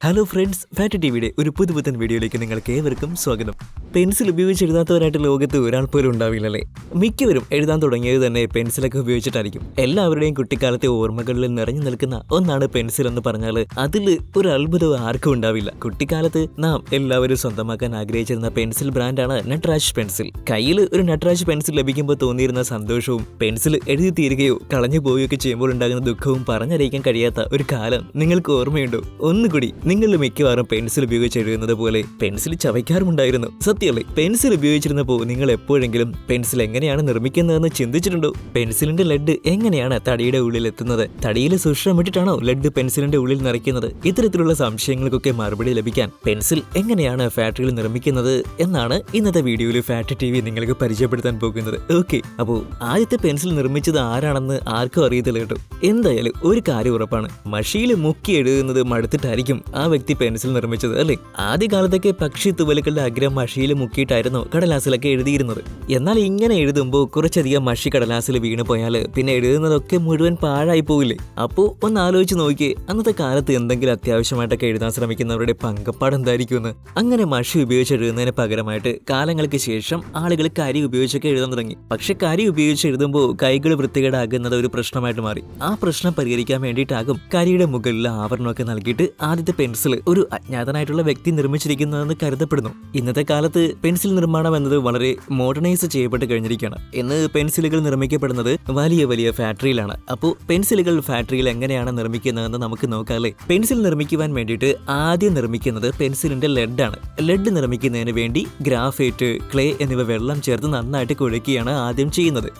Hello friends, fat ടിവിയുടെ ഒരു പുതുപുത്തൻ വീഡിയോയിലേക്ക് നിങ്ങൾക്ക് ഏവർക്കും സ്വാഗതം. പെൻസിൽ ഉപയോഗിച്ച് എഴുതാത്തവരായിട്ട് ലോകത്ത് ഒരാൾ പോലും ഉണ്ടാവില്ലല്ലേ? മിക്കവരും എഴുതാൻ തുടങ്ങിയത് തന്നെ പെൻസിലൊക്കെ ഉപയോഗിച്ചിട്ടായിരിക്കും. എല്ലാവരുടെയും കുട്ടിക്കാലത്തെ ഓർമ്മകളിൽ നിറഞ്ഞു നിൽക്കുന്ന ഒന്നാണ് പെൻസിൽ എന്ന് പറഞ്ഞാൽ അതിൽ ഒരു അത്ഭുതവും ആർക്കും ഉണ്ടാവില്ല. കുട്ടിക്കാലത്ത് നാം എല്ലാവരും സ്വന്തമാക്കാൻ ആഗ്രഹിച്ചിരുന്ന പെൻസിൽ ബ്രാൻഡാണ് നട്രാജ് പെൻസിൽ. കയ്യിൽ ഒരു നട്രാജ് പെൻസിൽ ലഭിക്കുമ്പോൾ തോന്നിയിരുന്ന സന്തോഷവും പെൻസിൽ എഴുതി തീരുകയോ കളഞ്ഞു പോവുകയൊക്കെ ചെയ്യുമ്പോൾ ഉണ്ടാകുന്ന ദുഃഖവും പറഞ്ഞറിയിക്കാൻ കഴിയാത്ത ഒരു കാലം നിങ്ങൾക്ക് ഓർമ്മയുണ്ടോ? ഒന്നുകൂടി, നിങ്ങളിൽ മിക്കവാറും പെൻസിൽ ഉപയോഗിച്ച് എഴുതുന്നത് പോലെ പെൻസിൽ ചവയ്ക്കാറുമുണ്ടായിരുന്നു. സത്യമല്ലേ? പെൻസിൽ ഉപയോഗിച്ചിരുന്നപ്പോൾ നിങ്ങൾ എപ്പോഴെങ്കിലും പെൻസിൽ എങ്ങനെയാണ് നിർമ്മിക്കുന്നതെന്ന് ചിന്തിച്ചിട്ടുണ്ടോ? പെൻസിലിന്റെ ലെഡ് എങ്ങനെയാണ് തടിയുടെ ഉള്ളിൽ എത്തുന്നത്? തടിയിൽ സുഷിരമിട്ടിട്ടാണോ ലെഡ് പെൻസിലിന്റെ ഉള്ളിൽ നിറയ്ക്കുന്നത്? ഇത്തരത്തിലുള്ള സംശയങ്ങൾക്കൊക്കെ മറുപടി ലഭിക്കാൻ പെൻസിൽ എങ്ങനെയാണ് ഫാക്ടറിയിൽ നിർമ്മിക്കുന്നത് എന്നാണ് ഇന്നത്തെ വീഡിയോയിൽ ഫാറ്റ് ടിവി നിങ്ങൾക്ക് പരിചയപ്പെടുത്താൻ പോകുന്നത്. ഓക്കെ, അപ്പോൾ ആദ്യത്തെ പെൻസിൽ നിർമ്മിച്ചത് ആരാണെന്ന് ആർക്കും അറിയത്തില്ല കേട്ടോ. എന്തായാലും ഒരു കാര്യം ഉറപ്പാണ്, മഷിയിൽ മുക്കി എഴുതുന്നത് മടുത്തിട്ടായിരിക്കും ആ വ്യക്തി പെൻസിൽ നിർമ്മിച്ചത്, അല്ലേ? ആദ്യകാലത്തൊക്കെ പക്ഷി തുവലുകളുടെ അഗ്രം മഷിയിൽ മുക്കിയിട്ടായിരുന്നു കടലാസിലൊക്കെ എഴുതിയിരുന്നത്. എന്നാൽ ഇങ്ങനെ എഴുതുമ്പോൾ കുറച്ചധികം മഷി കടലാസിൽ വീണ് പോയാൽ പിന്നെ എഴുതുന്നതൊക്കെ മുഴുവൻ പാഴായി പോകില്ലേ? അപ്പോൾ ഒന്ന് ആലോചിച്ച് നോക്കിയേ, അന്നത്തെ കാലത്ത് എന്തെങ്കിലും അത്യാവശ്യമായിട്ടൊക്കെ എഴുതാൻ ശ്രമിക്കുന്നവരുടെ പങ്കപ്പാട് എന്തായിരിക്കുമെന്ന്. അങ്ങനെ മഷി ഉപയോഗിച്ച് എഴുതുന്നതിന് പകരമായിട്ട് കാലങ്ങൾക്ക് ശേഷം ആളുകൾ കരി ഉപയോഗിച്ചൊക്കെ എഴുതാൻ തുടങ്ങി. പക്ഷെ കരി ഉപയോഗിച്ച് എഴുതുമ്പോൾ കൈകൾ വൃത്തികേടാകുന്നത് ഒരു പ്രശ്നമായിട്ട് മാറി. ആ പ്രശ്നം പരിഹരിക്കാൻ വേണ്ടിയിട്ടാകും കരിയുടെ മുകളിൽ ആവരണമൊക്കെ നൽകിയിട്ട് ആദ്യത്തെ പെൻസിൽ ഒരു അജ്ഞാതനായിട്ടുള്ള വ്യക്തി നിർമ്മിച്ചിരിക്കുന്നതെന്ന് കരുതപ്പെടുന്നു. ഇന്നത്തെ കാലത്ത് പെൻസിൽ നിർമ്മാണം എന്നത് വളരെ മോഡേണൈസ് ചെയ്യപ്പെട്ട് കഴിഞ്ഞിരിക്കുകയാണ്. ഇന്ന് പെൻസിലുകൾ നിർമ്മിക്കപ്പെടുന്നത് വലിയ വലിയ ഫാക്ടറിയിലാണ്. അപ്പോൾ പെൻസിലുകൾ ഫാക്ടറിയിൽ എങ്ങനെയാണ് നിർമ്മിക്കുന്നതെന്ന് നമുക്ക് നോക്കാല്ലേ. പെൻസിൽ നിർമ്മിക്കുവാൻ വേണ്ടിയിട്ട് ആദ്യം നിർമ്മിക്കുന്നത് പെൻസിലിന്റെ ലെഡാണ്. ലെഡ് നിർമ്മിക്കുന്നതിന് വേണ്ടി ഗ്രാഫൈറ്റ്, ക്ലേ എന്നിവ വെള്ളം ചേർത്ത് നന്നായിട്ട് കുഴക്കുകയാണ് ആദ്യം ചെയ്യുന്നത്.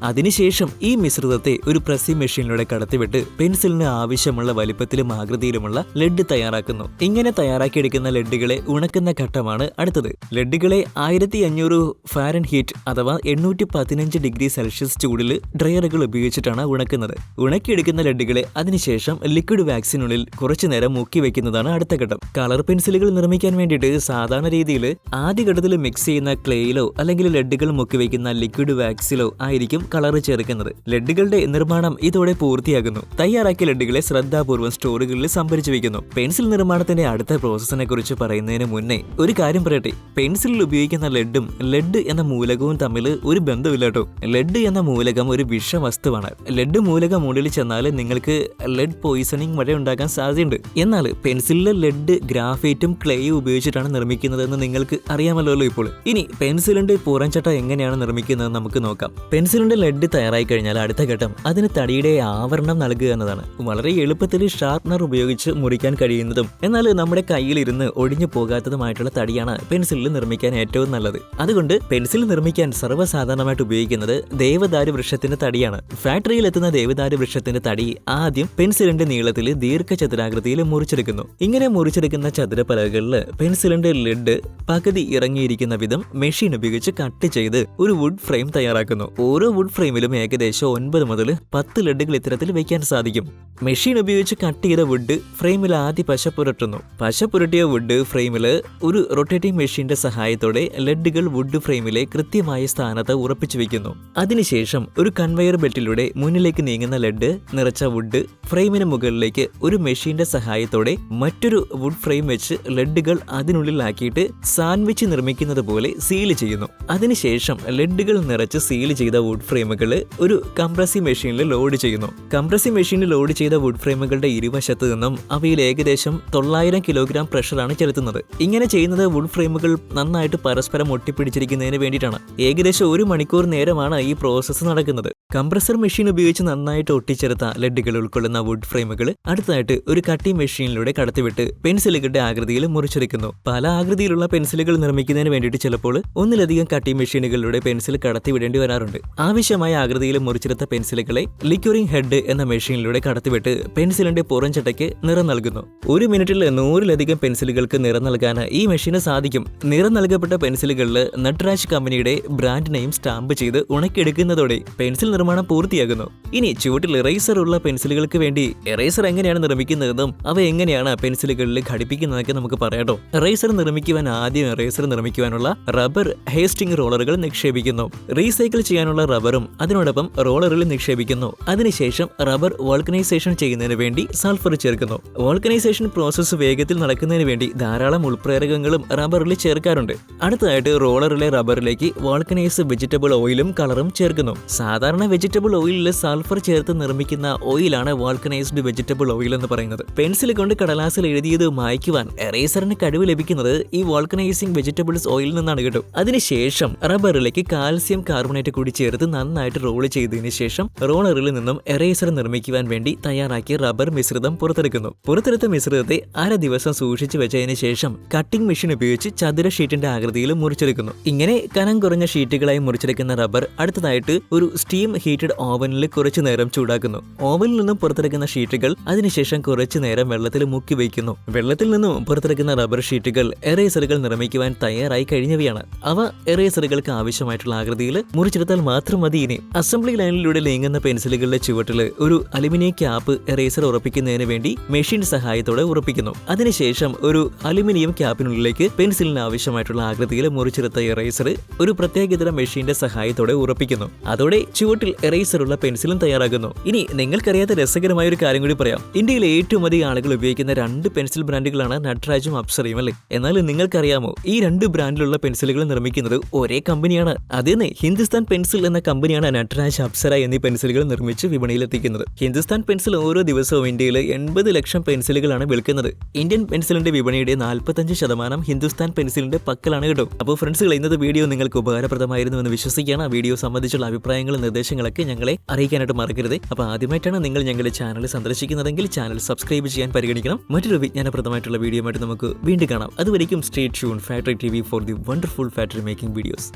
അതിനുശേഷം ഈ മിശ്രിതത്തെ ഒരു പ്രസ്സിംഗ് മെഷീനിലൂടെ കടത്തിവിട്ട് പെൻസിലിന് ആവശ്യമുള്ള വലിപ്പത്തിലും ആകൃതിയിലുമുള്ള ലെഡ് തയ്യാറാക്കുന്നു. ഇങ്ങനെ തയ്യാറാക്കിയെടുക്കുന്ന ലെഡുകളെ ഉണക്കുന്ന ഘട്ടമാണ് അടുത്തത്. ലെഡുകളെ 1500 ഫാരൻഹീറ്റ് അഥവാ 815 ഡിഗ്രി സെൽഷ്യസ് ചൂടിൽ ഡ്രയറുകൾ ഉപയോഗിച്ചിട്ടാണ് ഉണക്കുന്നത്. ഉണക്കിയെടുക്കുന്ന ലെഡുകളെ അതിനുശേഷം ലിക്വിഡ് വാക്സിനുള്ളിൽ കുറച്ചു നേരം മുക്കി വെക്കുന്നതാണ് അടുത്ത ഘട്ടം. കളർ പെൻസിലുകൾ നിർമ്മിക്കാൻ വേണ്ടിയിട്ട് സാധാരണ രീതിയിൽ ആദ്യഘട്ടത്തിൽ മിക്സ് ചെയ്യുന്ന ക്ലേയിലോ അല്ലെങ്കിൽ ലെഡുകൾ മുക്കി വയ്ക്കുന്ന ലിക്വിഡ് വാക്സിലോ ആയിരിക്കും കളർ ചേർക്കുന്നത്. ലെഡുകളുടെ നിർമ്മാണം ഇതോടെ പൂർത്തിയാകുന്നു. തയ്യാറാക്കിയ ലെഡുകളെ ശ്രദ്ധാപൂർവ്വം സ്റ്റോറുകളിൽ സംഭരിച്ചു വയ്ക്കുന്നു. പെൻസിൽ നിർമ്മാണത്തിന്റെ അടുത്ത പ്രോസസ്സിനെ കുറിച്ച് പറയുന്നതിന് മുന്നേ ഒരു കാര്യം പറയട്ടെ. പെൻസിലിൽ ഉപയോഗിക്കുന്ന ലെഡും ലെഡ് എന്ന മൂലകവും തമ്മിൽ ഒരു ബന്ധമില്ല കേട്ടോ. ലെഡ് എന്ന മൂലകം ഒരു വിഷവസ്തുവാണ്. ലെഡ് മൂലകം ഉള്ളിൽ ചെന്നാൽ നിങ്ങൾക്ക് ലെഡ് പോയിസണിങ് വരെ ഉണ്ടാക്കാൻ സാധ്യതയുണ്ട്. എന്നാൽ പെൻസിലിലെ ലെഡ് ഗ്രാഫൈറ്റും ക്ലേയും ഉപയോഗിച്ചിട്ടാണ് നിർമ്മിക്കുന്നതെന്ന് നിങ്ങൾക്ക് അറിയാമല്ലോ ഇപ്പോൾ. ഇനി പെൻസിലിന്റെ പുറംചട്ട എങ്ങനെയാണ് നിർമ്മിക്കുന്നത് നമുക്ക് നോക്കാം. പെൻസിലിന്റെ ലെഡ് തയ്യാറായി കഴിഞ്ഞാൽ അടുത്ത ഘട്ടം അതിന് തടിയുടെ ആവരണം നൽകുക എന്നതാണ്. വളരെ എളുപ്പത്തിൽ ഷാർപ്നർ ഉപയോഗിച്ച് മുറിക്കാൻ കഴിയുന്നതും എന്നാൽ നമ്മുടെ കയ്യിലിരുന്ന് ഒടിഞ്ഞു പോകാത്തതുമായിട്ടുള്ള തടിയാണ് പെൻസിലിൽ നിർമ്മിക്കാൻ ഏറ്റവും നല്ലത്. അതുകൊണ്ട് പെൻസിൽ നിർമ്മിക്കാൻ സർവ്വസാധാരണമായിട്ട് ഉപയോഗിക്കുന്നത് ദേവദാരു വൃക്ഷത്തിന്റെ തടിയാണ്. ഫാക്ടറിയിൽ എത്തുന്ന ദേവദാരു വൃക്ഷത്തിന്റെ തടി ആദ്യം പെൻസിലിന്റെ നീളത്തിൽ ദീർഘചതുരാകൃതിയിൽ മുറിച്ചെടുക്കുന്നു. ഇങ്ങനെ മുറിച്ചെടുക്കുന്ന ചതുരപ്പലകളിൽ പെൻസിലിന്റെ ലെഡ് പകുതി ഇറങ്ങിയിരിക്കുന്ന വിധം മെഷീൻ ഉപയോഗിച്ച് കട്ട് ചെയ്ത് ഒരു വുഡ് ഫ്രെയിം തയ്യാറാക്കുന്നു. ഓരോ വുഡ് ഫ്രെയിമിലും ഏകദേശം 9 മുതൽ 10 ലെഡുകൾ ഇത്തരത്തിൽ വയ്ക്കാൻ സാധിക്കും. മെഷീൻ ഉപയോഗിച്ച് കട്ട് ചെയ്ത വുഡ് ഫ്രെയിമിൽ ആദ്യം പശ പുരട്ടുന്നു. പശ പുരട്ടിയ വുഡ് ഫ്രെയിമിൽ ഒരു റൊട്ടേറ്റിംഗ് മെഷീന്റെ സഹായത്തോടെ ലെഡുകൾ വുഡ് ഫ്രെയിമിലെ കൃത്യമായ സ്ഥാനത്ത് ഉറപ്പിച്ചു വെക്കുന്നു. അതിനുശേഷം ഒരു കൺവെയർ ബെൽറ്റിലൂടെ മുന്നിലേക്ക് നീങ്ങുന്ന ലെഡ് നിറച്ച വുഡ് ഫ്രെയിമിന് മുകളിലേക്ക് ഒരു മെഷീന്റെ സഹായത്തോടെ മറ്റൊരു വുഡ് ഫ്രെയിം വെച്ച് ലെഡുകൾ അതിനുള്ളിലാക്കിയിട്ട് സാൻഡ്വിച്ച് നിർമ്മിക്കുന്നത് പോലെ സീൽ ചെയ്യുന്നു. അതിനുശേഷം ലെഡുകൾ നിറച്ച് സീൽ ചെയ്ത വുഡ് ഫ്രെയിമുകൾ ഒരു കംപ്രസിംഗ് മെഷീനിൽ ലോഡ് ചെയ്യുന്നു. കംപ്രസിംഗ് മെഷീനിൽ ലോഡ് ചെയ്ത വുഡ് ഫ്രെയിമുകളുടെ ഇരുവശത്ത് നിന്നും അവയിൽ ഏകദേശം 900 കിലോഗ്രാം പ്രഷറാണ് ചെലുത്തുന്നത്. ഇങ്ങനെ ചെയ്യുന്നത് വുഡ് ഫ്രെയിമുകൾ നന്നായിട്ട് പരസ്പരം ഒട്ടിപ്പിടിച്ചിരിക്കുന്നതിന് വേണ്ടിയിട്ടാണ്. ഏകദേശം 1 മണിക്കൂർ നേരമാണ് ഈ പ്രോസസ്സ് നടക്കുന്നത്. കംപ്രസർ മെഷീൻ ഉപയോഗിച്ച് നന്നായിട്ട് ഒട്ടിച്ചേർത്ത ലെഡുകൾ ഉൾക്കൊള്ളുന്ന വുഡ് ഫ്രെയിമുകൾ അടുത്തായിട്ട് ഒരു കട്ടിംഗ് മെഷീനിലൂടെ കടത്തിവിട്ട് പെൻസിലുകളുടെ ആകൃതിയിൽ മുറിച്ചെടുക്കുന്നു. പല ആകൃതിയിലുള്ള പെൻസിലുകൾ നിർമ്മിക്കുന്നതിന് വേണ്ടിയിട്ട് ചിലപ്പോൾ ഒന്നിലധികം കട്ടിംഗ് മെഷീനുകളിലൂടെ പെൻസിൽ കടത്തിവിടേണ്ടി വരാറുണ്ട്. ആവശ്യമായ ആകൃതിയിൽ മുറിച്ചെടുത്ത പെൻസിലുകളെ ലിക്വറിംഗ് ഹെഡ് എന്ന മെഷീനിലൂടെ കടത്തിവിട്ട് പെൻസിലിന്റെ പുറംചട്ടയ്ക്ക് നിറം നൽകുന്നു. 1 മിനിറ്റിൽ 100-ലധികം പെൻസിലുകൾക്ക് നിറം നൽകാൻ ഈ മെഷീന് സാധിക്കും. നിറം നൽകപ്പെട്ട പെൻസിലുകളിൽ നട്രാജ് കമ്പനിയുടെ ബ്രാൻഡ് നെയിം സ്റ്റാമ്പ് ചെയ്ത് ഉണക്കിയെടുക്കുന്നതോടെ പെൻസിൽ നിർമ്മാണം പൂർത്തിയാകുന്നു. ഇനി ചുവട്ടിൽ എറേസർ ഉള്ള പെൻസിലുകൾക്ക് വേണ്ടി എറേസർ എങ്ങനെയാണ് നിർമ്മിക്കുന്നതെന്നും അവ എങ്ങനെയാണ് പെൻസിലുകളിൽ ഘടിപ്പിക്കുന്നതൊക്കെ നമുക്ക് പറയാട്ടോ. എറേസർ നിർമ്മിക്കുവാനുള്ള റബ്ബർ ഹേസ്റ്റിംഗ് റോളറുകൾ നിക്ഷേപിക്കുന്നു. റീസൈക്കിൾ ചെയ്യാനുള്ള റബ്ബറും വാട്ടറും അതിനോടൊപ്പം റോളറിൽ നിക്ഷേപിക്കുന്നു. അതിനുശേഷം റബ്ബർ വോൾക്കനൈസേഷൻ ചെയ്യുന്നതിന് വേണ്ടി സൾഫർ ചേർക്കുന്നു. വോൾക്കനൈസേഷൻ പ്രോസസ്സ് വേഗത്തിൽ നടക്കുന്നതിന് വേണ്ടി ധാരാളം ഉൾപ്രേരകങ്ങളും റബ്ബറിൽ ചേർക്കാറുണ്ട്. അടുത്തതായിട്ട് റോളറിലെ റബ്ബറിലേക്ക് വോൾക്കനൈസ് വെജിറ്റബിൾ ഓയിലും കളറും ചേർക്കുന്നു. സാധാരണ വെജിറ്റബിൾ ഓയിലിൽ സൾഫർ ചേർത്ത് നിർമ്മിക്കുന്ന ഓയിലാണ് വോൾക്കനൈസ്ഡ് വെജിറ്റബിൾ ഓയിൽ എന്ന് പറയുന്നത്. പെൻസിൽ കൊണ്ട് കടലാസിൽ എഴുതിയത് മായ്ക്കുവാൻ എറേസറിന് കഴിവ് ലഭിക്കുന്നത് ഈ വോൾക്കനൈസിംഗ് വെജിറ്റബിൾസ് ഓയിലിൽ നിന്നാണ് കേട്ടോ. അതിനുശേഷം റബ്ബറിലേക്ക് കാൽസ്യം കാർബണേറ്റ് കൂടി ചേർത്ത് നന്നായിട്ട് റോൾ ചെയ്തതിനു ശേഷം റോളറിൽ നിന്നും എറേസർ നിർമ്മിക്കുവാൻ വേണ്ടി തയ്യാറാക്കിയ റബ്ബർ മിശ്രിതം പുറത്തെടുക്കുന്നു. പുറത്തെടുത്ത മിശ്രിതത്തെ അര ദിവസം സൂക്ഷിച്ചു വെച്ചതിന് ശേഷം കട്ടിംഗ് മെഷീൻ ഉപയോഗിച്ച് ചതുര ഷീറ്റിന്റെ ആകൃതിയിൽ മുറിച്ചെടുക്കുന്നു. ഇങ്ങനെ കനം കുറഞ്ഞ ഷീറ്റുകളായി മുറിച്ചെടുക്കുന്ന റബ്ബർ അടുത്തതായിട്ട് ഒരു സ്റ്റീം ഹീറ്റഡ് ഓവനിൽ കുറച്ചു നേരം ചൂടാക്കുന്നു. ഓവനിൽ നിന്നും പുറത്തെടുക്കുന്ന ഷീറ്റുകൾ അതിനുശേഷം കുറച്ചു നേരം വെള്ളത്തിൽ മുക്കി വയ്ക്കുന്നു. വെള്ളത്തിൽ നിന്നും പുറത്തെടുക്കുന്ന റബ്ബർ ഷീറ്റുകൾ എറേസറുകൾ നിർമ്മിക്കുവാൻ തയ്യാറായി കഴിഞ്ഞവയാണ്. അവ എറേസറുകൾക്ക് ആവശ്യമായിട്ടുള്ള ആകൃതിയിൽ മുറിച്ചെടുത്താൽ മാത്രം മതി. ഇനി അസംബ്ലി ലൈനിലൂടെ നീങ്ങുന്ന പെൻസിലുകളുടെ ചുവട്ടിൽ ഒരു അലുമിനിയം ക്യാപ്പ് എറേസർ ഉറപ്പിക്കുന്നതിന് വേണ്ടി മെഷീൻ സഹായത്തോടെ ഉറപ്പിക്കുന്നു. അതിനുശേഷം ഒരു അലുമിനിയം ക്യാപ്പിനുള്ളിലേക്ക് പെൻസിലിന് ആവശ്യമായിട്ടുള്ള ആകൃതിയിൽ മുറിച്ചെടുത്ത എറേസർ ഒരു പ്രത്യേകതരം മെഷീന്റെ സഹായത്തോടെ ഉറപ്പിക്കുന്നു. അതോടെ ചുവട്ടിൽ എറേസറുള്ള പെൻസിലും തയ്യാറാകുന്നു. ഇനി നിങ്ങൾക്കറിയാത്ത രസകരമായ ഒരു കാര്യം കൂടി പറയാം. ഇന്ത്യയിലെ ഏറ്റവും അധികം ആളുകൾ ഉപയോഗിക്കുന്ന 2 പെൻസിൽ ബ്രാൻഡുകളാണ് നട്രാജും അപ്സറയും അല്ലേ. എന്നാൽ നിങ്ങൾക്കറിയാമോ ഈ 2 ബ്രാൻഡിലുള്ള പെൻസിലുകൾ നിർമ്മിക്കുന്നത് ഒരേ കമ്പനിയാണ്. അതേന്നെ, ഹിന്ദുസ്ഥാൻ പെൻസിൽ എന്ന കമ്പനിയാണ് നട്രാജ്, അപ്സര എന്നീ പെൻസിലുകൾ നിർമ്മിച്ച് വിപണിയിലെത്തിക്കുന്നത്. ഹിന്ദുസ്ഥാൻ പെൻസിൽ ഓരോ ദിവസവും ഇന്ത്യയിൽ 80 ലക്ഷം പെൻസിലുകളാണ് വിൽക്കുന്നത്. ഇന്ത്യൻ പെൻസിലിന്റെ വിപണിയുടെ 45% ഹിന്ദുസ്ഥാൻ പെൻസിലിന്റെ പക്കലാണ് കേട്ടോ. അപ്പോൾ ഫ്രണ്ട്സുകൾ, ഇന്നത്തെ വീഡിയോ നിങ്ങൾക്ക് ഉപകാരപ്രദമായിരുന്നു എന്ന് വിശ്വസിക്കുകയാണ്. ആ വീഡിയോ സംബന്ധിച്ചുള്ള അഭിപ്രായങ്ങളും നിർദ്ദേശങ്ങളൊക്കെ ഞങ്ങളെ അറിയിക്കാനായിട്ട് മറക്കരുത്. അപ്പോൾ ആദ്യമായിട്ടാണ് നിങ്ങൾ ഞങ്ങളുടെ ചാനൽ സന്ദർശിക്കുന്നതെങ്കിൽ ചാനൽ സബ്സ്ക്രൈബ് ചെയ്യാൻ പരിഗണിക്കണം. മറ്റൊരു വിജ്ഞാനപ്രദമായിട്ടുള്ള വീഡിയോ ആയിട്ട് നമുക്ക് വീണ്ടും കാണാം. അതുവരെയും stay tune factory TV for the wonderful factory making videos.